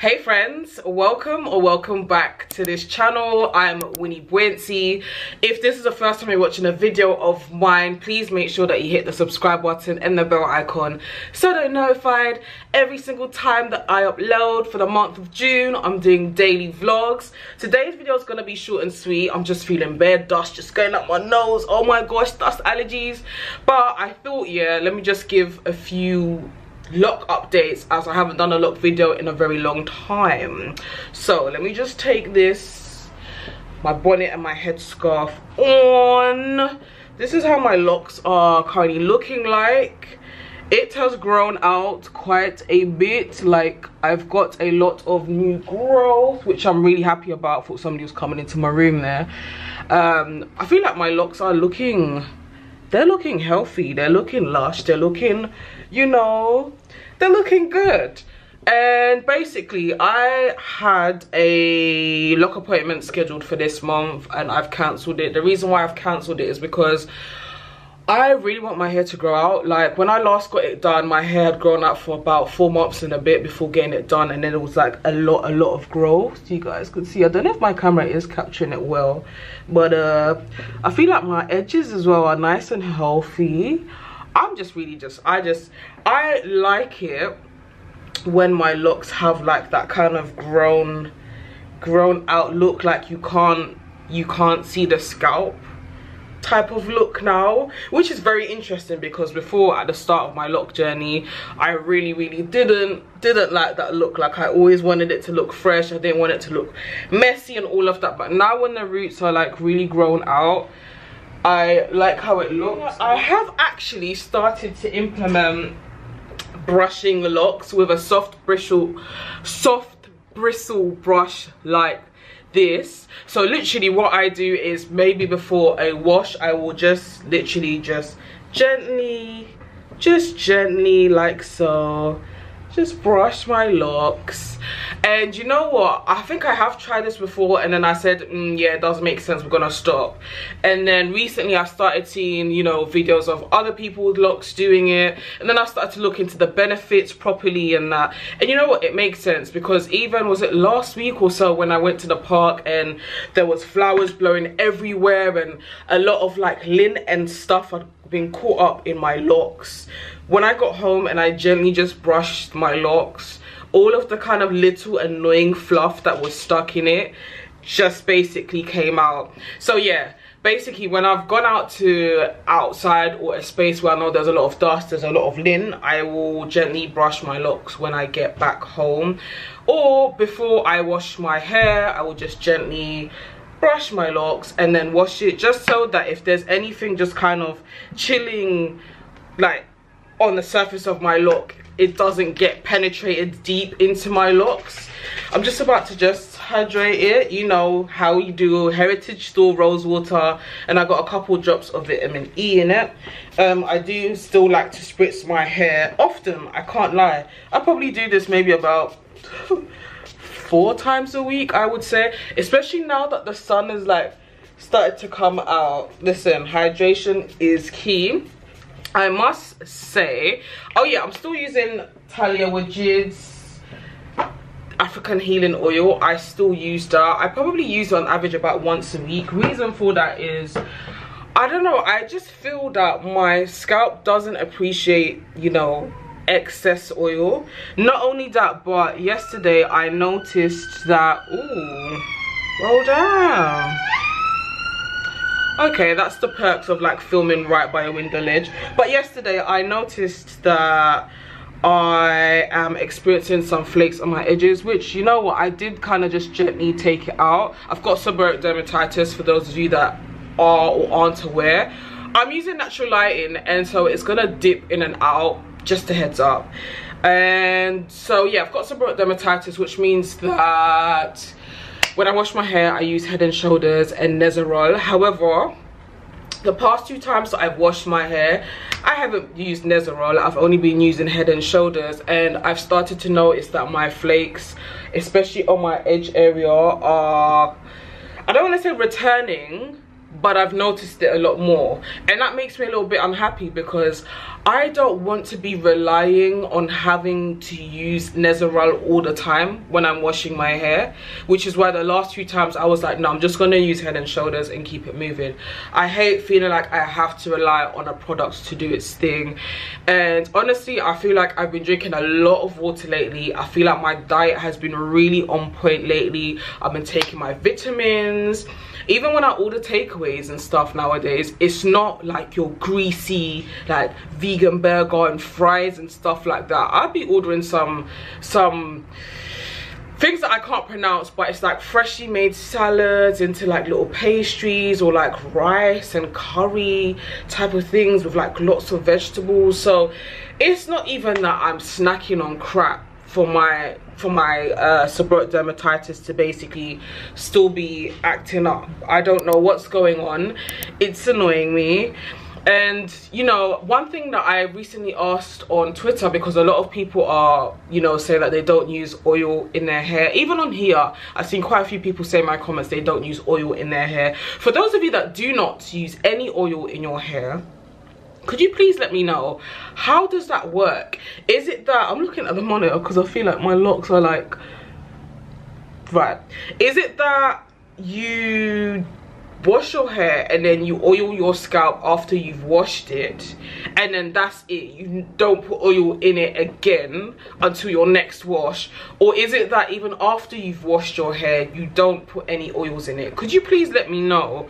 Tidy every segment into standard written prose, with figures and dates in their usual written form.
Hey friends, welcome back to this channel. I'm Wini. If this is the first time you're watching a video of mine, please make sure that you hit the subscribe button and the bell icon so that you're notified every single time that I upload. For the month of June, I'm doing daily vlogs. Today's video is going to be short and sweet. I'm just feeling bad dust just going up my nose. Oh my gosh, dust allergies. But I thought, yeah, let me just give a few lock updates as I haven't done a lock video in a very long time. So let me just take my bonnet and my headscarf on. This is how my locks are currently looking like. It has grown out quite a bit. Like, I've got a lot of new growth, which I'm really happy about. I thought somebody was coming into my room there. I feel like my locks are looking, they're looking healthy, they're looking lush, they're looking, you know, they're looking good. And basically I had a lock appointment scheduled for this month and I've cancelled it. The reason why I've cancelled it is because I really want my hair to grow out. Like, when I last got it done, my hair had grown out for about 4 months and a bit before getting it done, and then it was like a lot of growth. You guys could see. I don't know if my camera is capturing it well, but I feel like my edges as well are nice and healthy. I'm just really I like it when my locks have like that kind of grown out look, like you can't see the scalp type of look now, which is very interesting because before, at the start of my lock journey, I really didn't like that look. Like, I always wanted it to look fresh, I didn't want it to look messy and all of that. But now when the roots are like really grown out, I like how it looks. I have actually started to implement brushing locks with a soft bristle brush like this. So literally what I do is, maybe before a wash, I will just literally just gently like so, just brush my locks. And you know what, I think I have tried this before and then I said, yeah, it does make sense, we're gonna stop. And then recently I started seeing, you know, videos of other people with locks doing it, and then I started to look into the benefits properly and that. And you know what, it makes sense, because even, was it last week or so, when I went to the park and there was flowers blowing everywhere and a lot of like lint and stuff had been caught up in my locks. When I got home and I gently just brushed my locks, all of the kind of little annoying fluff that was stuck in it just basically came out. So yeah, basically when I've gone outside or a space where I know there's a lot of dust, there's a lot of lint, I will gently brush my locks when I get back home. Or before I wash my hair, I will just gently brush my locks and then wash it, just so that if there's anything just kind of chilling like on the surface of my lock, it doesn't get penetrated deep into my locks. I'm just about to just hydrate it, you know how you do, heritage store rose water, and I got a couple drops of vitamin E in it. I do still like to spritz my hair often, I can't lie. I probably do this maybe about 4 times a week, I would say, especially now that the sun is like started to come out. Listen, hydration is key, I must say. Oh yeah, I'm still using Talia Wajid's African healing oil. I still use that. I probably use it on average about once a week. Reason for that is, I don't know, I just feel that my scalp doesn't appreciate, you know, excess oil. Not only that, but yesterday I noticed that, ooh, roll down. Okay, that's the perks of like filming right by a window ledge. But yesterday I noticed that I am experiencing some flakes on my edges, which, you know what, I did kind of just gently take it out. I've got seborrheic dermatitis, for those of you that are or aren't aware. I'm using natural lighting, and so it's gonna dip in and out, just a heads up. And so yeah, I've got seborrheic dermatitis, which means that when I wash my hair, I use Head and Shoulders and Nezerol. However, the past 2 times that I've washed my hair, I haven't used Nezerol. I've only been using Head and Shoulders, and I've started to notice that my flakes, especially on my edge area, are, I don't want to say returning, but I've noticed it a lot more, and that makes me a little bit unhappy, because I don't want to be relying on having to use Nezerol all the time when I'm washing my hair, which is why the last few times I was like, no, I'm just going to use Head and Shoulders and keep it moving. I hate feeling like I have to rely on a product to do its thing. And honestly, I feel like I've been drinking a lot of water lately. I feel like my diet has been really on point lately. I've been taking my vitamins. Even when I order takeaways and stuff nowadays, it's not like your greasy like vegan burger and fries and stuff like that. I'd be ordering some things that I can't pronounce, but it's like freshly made salads into like little pastries, or like rice and curry type of things with like lots of vegetables. So it's not even that I'm snacking on crap for my seborrheic dermatitis to basically still be acting up. I don't know what's going on. It's annoying me. And you know, one thing that I recently asked on Twitter, because a lot of people are, you know, saying that they don't use oil in their hair. Even on here, I've seen quite a few people say in my comments they don't use oil in their hair. For those of you that do not use any oil in your hair, could you please let me know, how does that work? Is it that, I'm looking at the monitor because I feel like my locks are like, right. Is it that you wash your hair and then you oil your scalp after you've washed it, and then that's it, you don't put oil in it again until your next wash? Or is it that even after you've washed your hair, you don't put any oils in it? Could you please let me know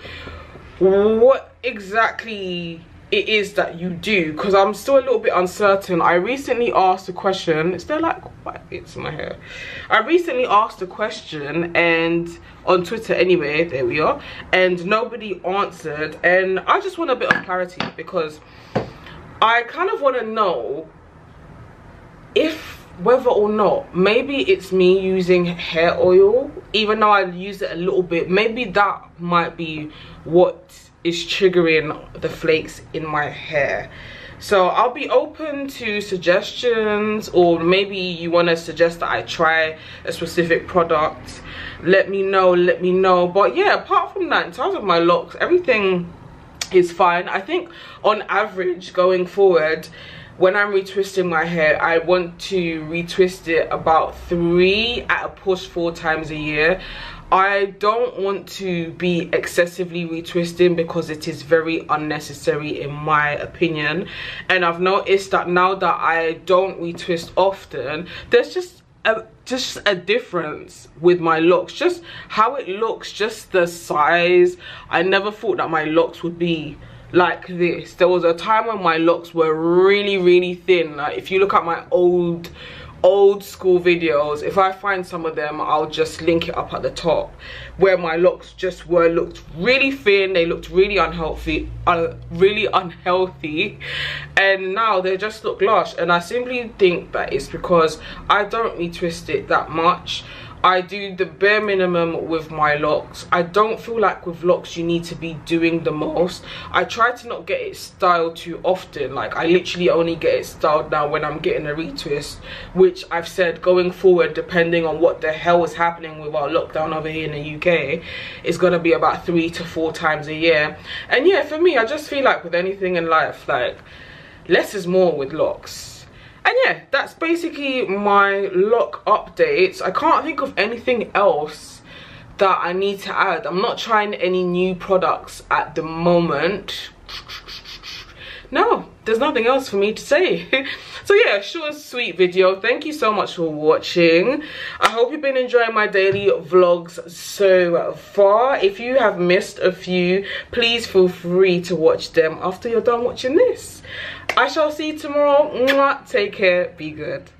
what exactly it is that you do, because I'm still a little bit uncertain. I recently asked a question. Is there like white bits in my hair? I recently asked a question, and on Twitter anyway, there we are, and nobody answered, and I just want a bit of clarity, because I kind of want to know if whether or not maybe it's me using hair oil, even though I use it a little bit. Maybe that might be what is triggering the flakes in my hair. So I'll be open to suggestions, or maybe you want to suggest that I try a specific product. Let me know. But yeah, apart from that, in terms of my locks, everything is fine. I think on average going forward, when I'm retwisting my hair, I want to retwist it about 3 at a push 4 times a year. I don't want to be excessively retwisting because it is very unnecessary in my opinion. And I've noticed that now that I don't retwist often, there's just a difference with my locks, just how it looks, just the size. I never thought that my locks would be like this. There was a time when my locks were really thin. Like if you look at my old school videos, if I find some of them, I'll just link it up at the top, where my locks just looked really thin. They looked really unhealthy, and now they just look lush. And I simply think that it's because I don't retwist it that much. I do the bare minimum with my locks. I don't feel like with locks you need to be doing the most. I try to not get it styled too often. Like I literally only get it styled now when I'm getting a retwist, which I've said going forward, depending on what the hell is happening with our lockdown over here in the UK, it's gonna be about 3 to 4 times a year. And yeah, for me, I just feel like with anything in life, like less is more with locks. And yeah, that's basically my lock updates. I can't think of anything else that I need to add. I'm not trying any new products at the moment. No, there's nothing else for me to say. So yeah, short and sweet video. Thank you so much for watching. I hope you've been enjoying my daily vlogs so far. If you have missed a few, please feel free to watch them after you're done watching this. I shall see you tomorrow. Mwah. Take care. Be good.